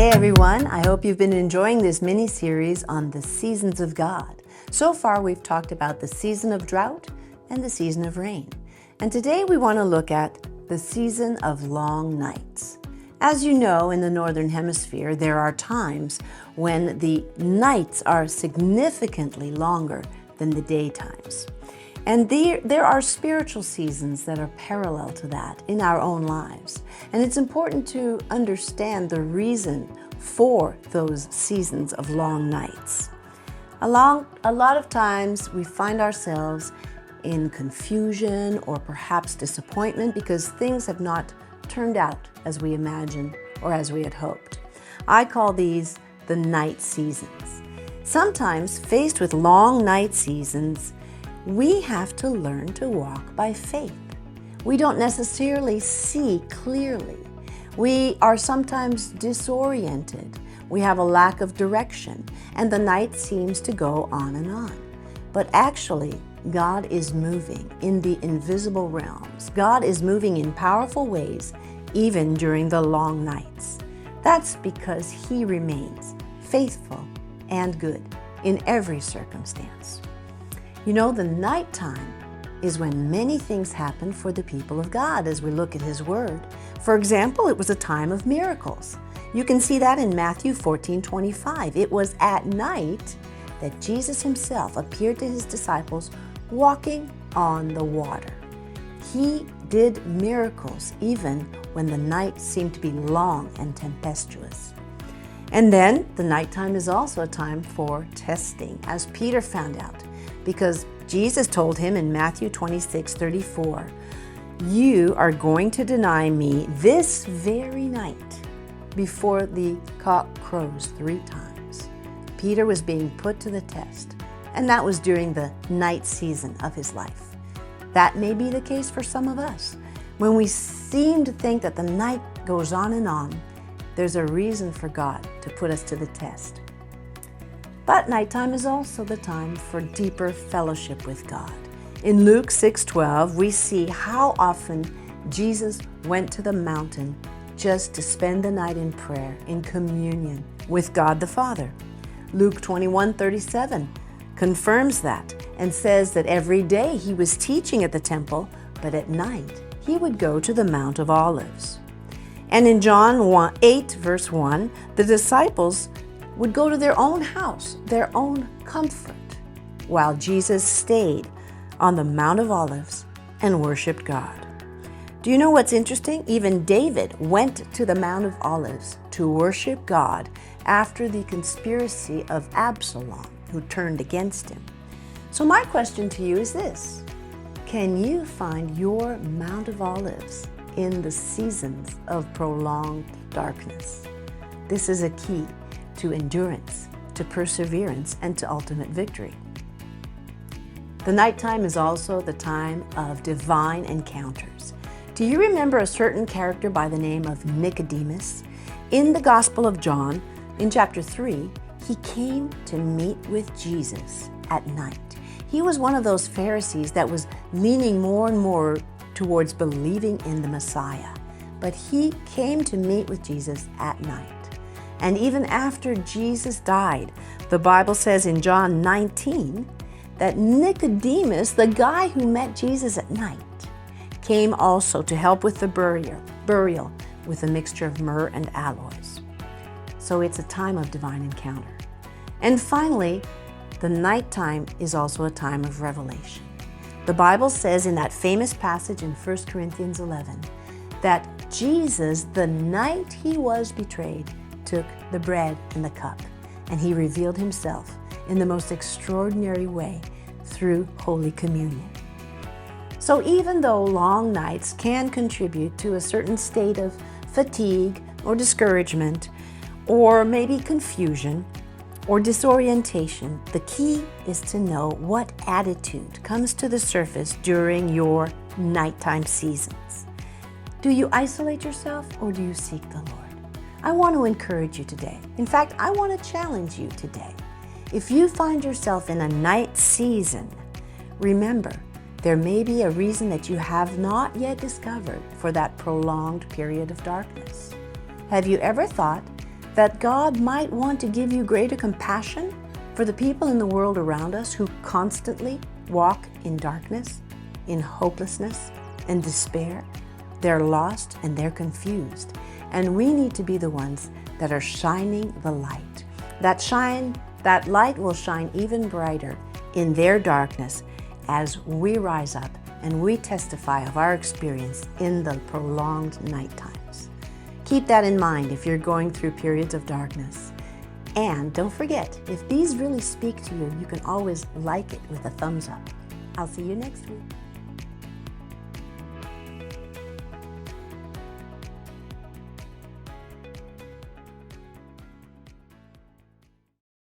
Hey everyone, I hope you've been enjoying this mini-series on the seasons of God. So far we've talked about the season of drought and the season of rain. And today we want to look at the season of long nights. As you know, in the Northern Hemisphere, there are times when the nights are significantly longer than the daytimes. And there are spiritual seasons that are parallel to that in our own lives. And it's important to understand the reason for those seasons of long nights. A lot of times we find ourselves in confusion or perhaps disappointment because things have not turned out as we imagined or as we had hoped. I call these the night seasons. Sometimes faced with long night seasons, we have to learn to walk by faith. We don't necessarily see clearly. We are sometimes disoriented. We have a lack of direction, and the night seems to go on and on. But actually, God is moving in the invisible realms. God is moving in powerful ways, even during the long nights. That's because He remains faithful and good in every circumstance. You know, the nighttime is when many things happen for the people of God as we look at His Word. For example, it was a time of miracles. You can see that in Matthew 14:25. It was at night that Jesus Himself appeared to His disciples walking on the water. He did miracles even when the night seemed to be long and tempestuous. And then the nighttime is also a time for testing, as Peter found out, because Jesus told him in Matthew 26:34, "You are going to deny me this very night before the cock crows 3 times." Peter was being put to the test, and that was during the night season of his life. That may be the case for some of us. When we seem to think that the night goes on, there's a reason for God to put us to the test. But nighttime is also the time for deeper fellowship with God. In Luke 6:12, we see how often Jesus went to the mountain just to spend the night in prayer, in communion with God the Father. Luke 21:37 confirms that and says that every day He was teaching at the temple, but at night He would go to the Mount of Olives. And in John 8, verse 1, the disciples would go to their own house, their own comfort, while Jesus stayed on the Mount of Olives and worshiped God. Do you know what's interesting? Even David went to the Mount of Olives to worship God after the conspiracy of Absalom, who turned against him. So my question to you is this: can you find your Mount of Olives in the seasons of prolonged darkness? This is a key to endurance, to perseverance, and to ultimate victory. The nighttime is also the time of divine encounters. Do you remember a certain character by the name of Nicodemus? In the Gospel of John, in chapter 3, he came to meet with Jesus at night. He was one of those Pharisees that was leaning more and more towards believing in the Messiah. But he came to meet with Jesus at night. And even after Jesus died, the Bible says in John 19 that Nicodemus, the guy who met Jesus at night, came also to help with the burial with a mixture of myrrh and aloes. So it's a time of divine encounter. And finally, the nighttime is also a time of revelation. The Bible says in that famous passage in 1 Corinthians 11 that Jesus, the night He was betrayed, took the bread and the cup, and He revealed Himself in the most extraordinary way through Holy Communion. So even though long nights can contribute to a certain state of fatigue or discouragement, or maybe confusion or disorientation, the key is to know what attitude comes to the surface during your nighttime seasons. Do you isolate yourself or do you seek the Lord? I want to encourage you today. In fact, I want to challenge you today. If you find yourself in a night season, remember, there may be a reason that you have not yet discovered for that prolonged period of darkness. Have you ever thought that God might want to give you greater compassion for the people in the world around us who constantly walk in darkness, in hopelessness and despair. They're lost and they're confused. And we need to be the ones that are shining the light. That light will shine even brighter in their darkness as we rise up and we testify of our experience in the prolonged night times. Keep that in mind if you're going through periods of darkness. And don't forget, if these really speak to you, you can always like it with a thumbs up. I'll see you next week.